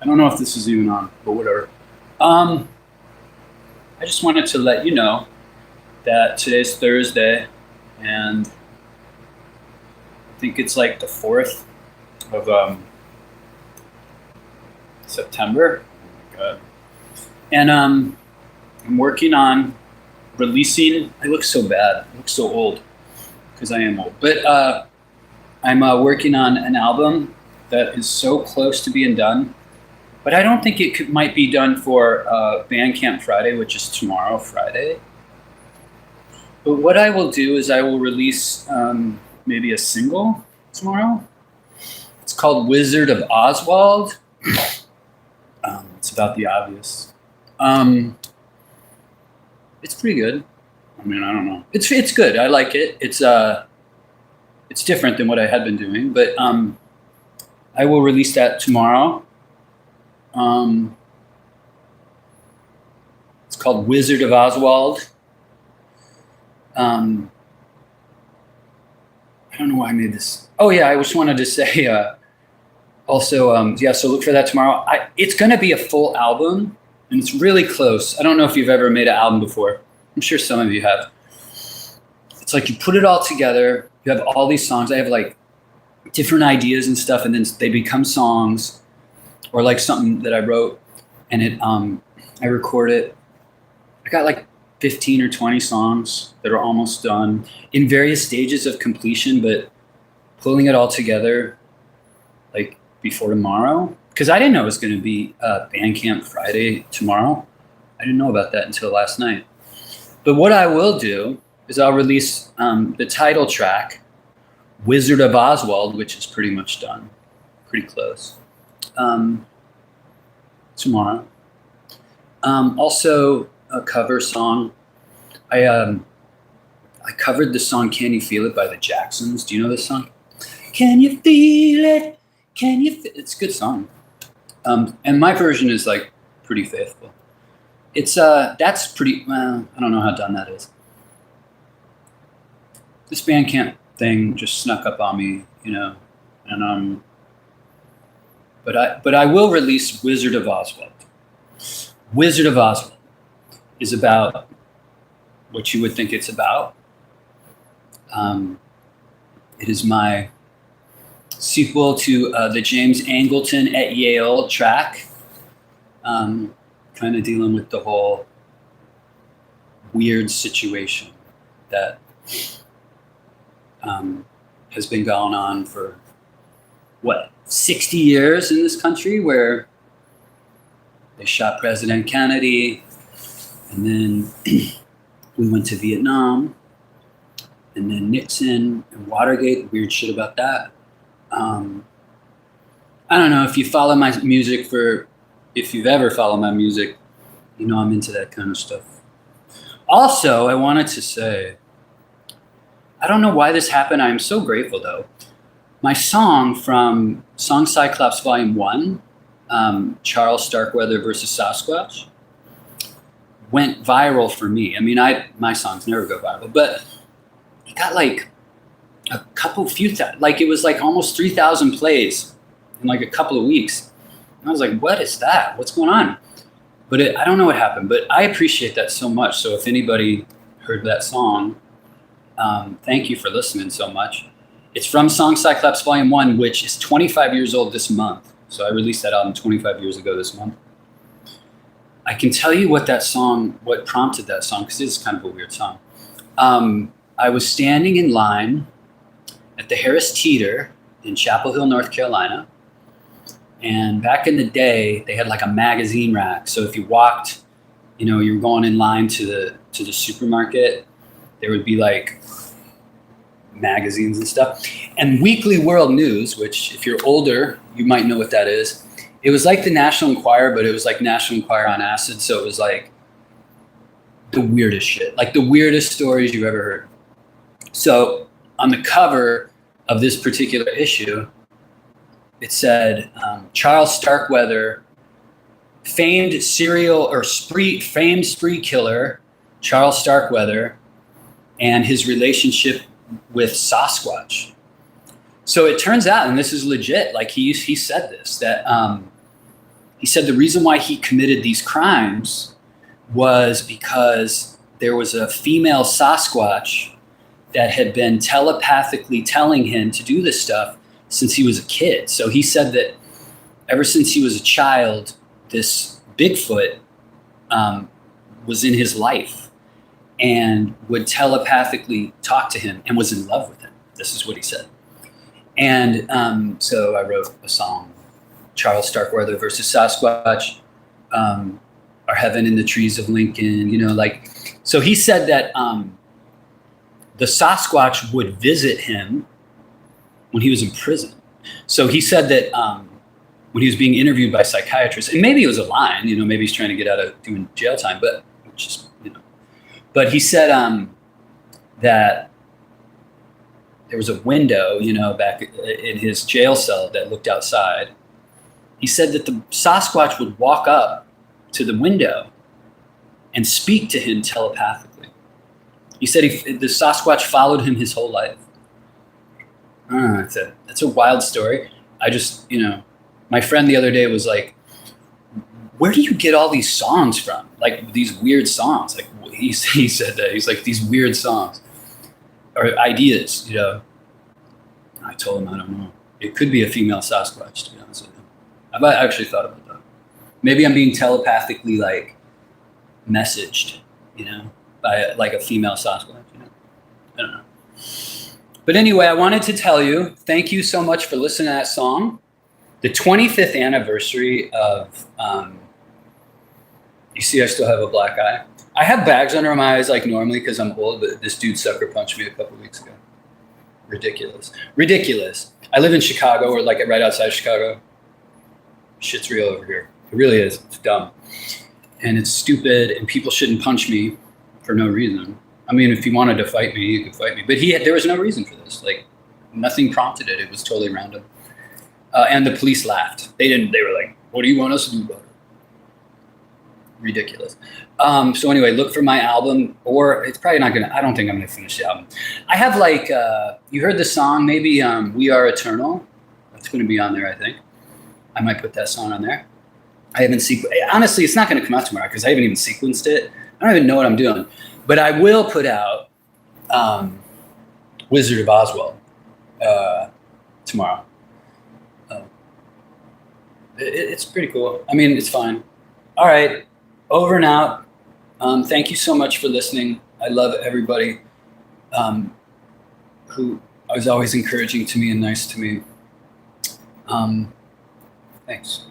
I don't know if this is even on, but whatever. I just wanted to let you know that today's Thursday, and I think it's like the 4th of September. Oh my God. And I'm working on releasing. I look so bad. I look so old because I am old. But I'm working on an album that is so close to being done. But I don't think it might be done for Bandcamp Friday, which is tomorrow, Friday. But what I will do is I will release maybe a single tomorrow. It's called Wizard of Oswald. It's about the obvious. It's pretty good. I mean, I don't know. It's good. I like it. It's different than what I had been doing, but I will release that tomorrow. It's called Wizard of Oswald. I don't know why I made this. Oh yeah, I just wanted to say also, so look for that tomorrow. It's going to be a full album, and it's really close. I don't know if you've ever made an album before. I'm sure some of you have. It's like you put it all together. You have all these songs. I have like different ideas and stuff, and then they become songs, or like something that I wrote, and I record it. I got like 15 or 20 songs that are almost done in various stages of completion, but pulling it all together like before tomorrow, because I didn't know it was going to be Bandcamp Friday tomorrow. I didn't know about that until last night. But what I will do is I'll release the title track, Wizard of Oswald, which is pretty much done, pretty close, tomorrow. Also a cover song. I covered the song Can You Feel It by the Jacksons. Do you know this song? Can you feel it? Can you feel it? It's a good song. And my version is like pretty faithful. It's that's pretty, well, I don't know how done that is. This Bandcamp thing just snuck up on me, you know, and but I will release Wizard of Oswald. Wizard of Oswald is about what you would think it's about. It is my sequel to the James Angleton at Yale track, kind of dealing with the whole weird situation that has been going on for, 60 years in this country, where they shot President Kennedy, and then we went to Vietnam, and then Nixon and Watergate, weird shit about that. I don't know if you follow my music, if you've ever followed my music, you know I'm into that kind of stuff. Also, I wanted to say, I don't know why this happened. I am so grateful though. My song from Song Cyclops Volume 1, Charles Starkweather versus Sasquatch, went viral for me. I mean, my songs never go viral, but it got like it was like almost 3,000 plays in like a couple of weeks. And I was like, what is that? What's going on? But I don't know what happened, but I appreciate that so much. So if anybody heard that song, thank you for listening so much. It's from Song Cyclops Volume 1, which is 25 years old this month. So I released that album 25 years ago this month. I can tell you what prompted that song, because it's kind of a weird song. I was standing in line at the Harris Teeter in Chapel Hill, North Carolina. And back in the day, they had like a magazine rack. So if you walked, you were going in line to the supermarket, there would be like magazines and stuff. And Weekly World News, which if you're older, you might know what that is. It was like the National Enquirer, but it was like National Enquirer on acid. So it was like the weirdest shit, like the weirdest stories you've ever heard. So on the cover of this particular issue, it said, Charles Starkweather, famed spree killer, Charles Starkweather, and his relationship with Sasquatch. So it turns out, and this is legit, like he said this, that He said the reason why he committed these crimes was because there was a female Sasquatch that had been telepathically telling him to do this stuff since he was a kid. So he said that ever since he was a child, this Bigfoot was in his life and would telepathically talk to him and was in love with him. This is what he said. And so I wrote a song, Charles Starkweather versus Sasquatch, Our Heaven in the Trees of Lincoln, so he said that the Sasquatch would visit him when he was in prison. So he said that when he was being interviewed by psychiatrists, and maybe it was a line, maybe he's trying to get out of doing jail time, but but he said that there was a window, back in his jail cell that looked outside. He said that the Sasquatch would walk up to the window and speak to him telepathically. He said the Sasquatch followed him his whole life. I don't know, that's a wild story. I just, my friend the other day was like, where do you get all these songs from? Like these weird songs. Like he said that. He's like, these weird songs or ideas, I told him, I don't know. It could be a female Sasquatch, to be honest with you. I've actually thought about that. Maybe I'm being telepathically messaged, by like a female Sasquatch, I don't know. But anyway, I wanted to tell you, thank you so much for listening to that song. The 25th anniversary of, you see I still have a black eye. I have bags under my eyes like normally because I'm old, but this dude sucker punched me a couple weeks ago. Ridiculous. I live in Chicago, or like right outside Chicago. Shit's real over here. It really is. It's dumb. And it's stupid, and people shouldn't punch me for no reason. I mean, if he wanted to fight me, he could fight me. But there was no reason for this. Like, nothing prompted it. It was totally random. And the police laughed. They were like, what do you want us to do about it? Ridiculous. So anyway, look for my album, or it's probably not I don't think I'm gonna finish the album. I have you heard the song, maybe We Are Eternal. That's gonna be on there, I think. I might put that song on there. I haven't honestly, it's not gonna come out tomorrow because I haven't even sequenced it. I don't even know what I'm doing. But I will put out Wizard of Oswald tomorrow. It's pretty cool. I mean, it's fine. All right, over and out. Thank you so much for listening. I love everybody who was always encouraging to me and nice to me. Thanks.